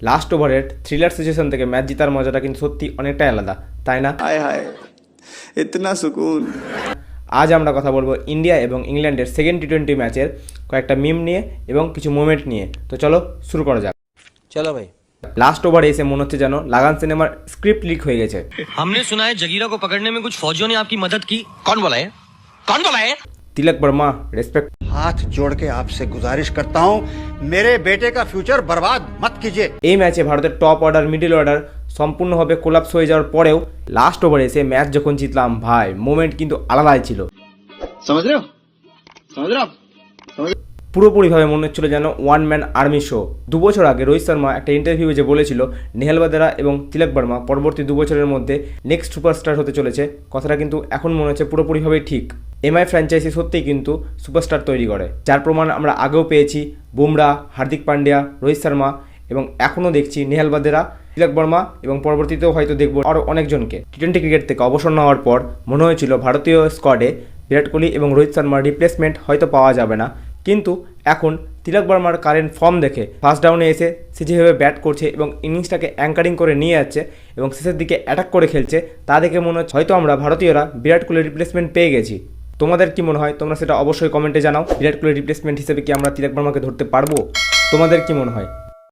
Last ওভারের thriller situation থেকে match জেতার মজাটা কিন্তু সত্যি অনেকটাই আলাদা, তাই না? हाय हाय इतना सुकून। আজ আমরা কথা বলবো ইন্ডিয়া এবং ইংল্যান্ডের সেকেন্ড টি20 ম্যাচের কয়েকটা মিম নিয়ে এবং কিছু মোমেন্ট নিয়ে। তো চলো শুরু করা যাক। चलो भाई। লাস্ট ওভারে এসে মনে হচ্ছে যেন লাগান সিনেমার স্ক্রিপ্ট লিক হয়ে গেছে। हमने सुना है जगीरा को पकड़ने में कुछ फौजियों ने आपकी मदद की। कौन बोला है? कौन बोला है? তিলক বর্মা রেসপেক্ট। हाथ जोड़ के आपसे गुजारिश करता हूँ, मेरे बेटे का फ्यूचर बर्बाद मत कीजिए। এই ম্যাচে ভারতের টপ অর্ডার মিডল অর্ডার সম্পূর্ণভাবে কোলাপস হয়ে যাওয়ার পরেও লাস্ট ওভারে এসে ম্যাচ যখন জিতলাম, ভাই মোমেন্ট কিন্তু আলাদাই ছিল। समझ रहे हो? समझ रहे हो आप? পুরোপুরিভাবে মনে হচ্ছিল যেন ওয়ান ম্যান আর্মি শো। 2 বছর আগে রোহিত শর্মা একটা ইন্টারভিউয়ে যে বলেছিল নেহাল বাদেরা এবং তিলক বর্মা পরবর্তী 2 বছরের মধ্যে নেক্সট সুপারস্টার হতে চলেছে, কথাটা কিন্তু এখন মনে হচ্ছে পুরোপুরিভাবেই ঠিক। এমআই ফ্র্যাঞ্চাইজি সত্যিই কিন্তু সুপারস্টার তৈরি করে, যার প্রমাণ আমরা আগেও পেয়েছি বুমরা, হার্দিক পান্ডিয়া, রোহিত শর্মা এবং এখনও দেখছি নেহাল বাদেরা, তিলক বর্মা এবং পরবর্তীতেও হয়তো দেখবো আরও অনেকজনকে। টি20 ক্রিকেট থেকে অবসর নেওয়ার পর মনে হয়েছিল ভারতীয় স্কোয়াডে বিরাট কোহলি এবং রোহিত শর্মার রিপ্লেসমেন্ট হয়তো পাওয়া যাবে না, কিন্তু এখন তিলক বর্মার কারেন্ট ফর্ম দেখে ফার্স্ট ডাউনে এসে সে যেভাবে ব্যাট করছে এবং ইনিংসটাকে অ্যাঙ্কারিং করে নিয়ে যাচ্ছে এবং শেষের দিকে অ্যাটাক করে খেলছে, তা দেখে মনে হচ্ছে হয়তো আমরা ভারতীয়রা বিরাট কোহলির রিপ্লেসমেন্ট পেয়ে গেছি। তোমাদের কি মনে হয়? তোমরা সেটা অবশ্যই কমেন্টে জানাও। বিরাট কোহলির রিপ্লেসমেন্ট হিসেবে কি আমরা তিলক বর্মাকে ধরতে পারবো? তোমাদের কি মনে হয়?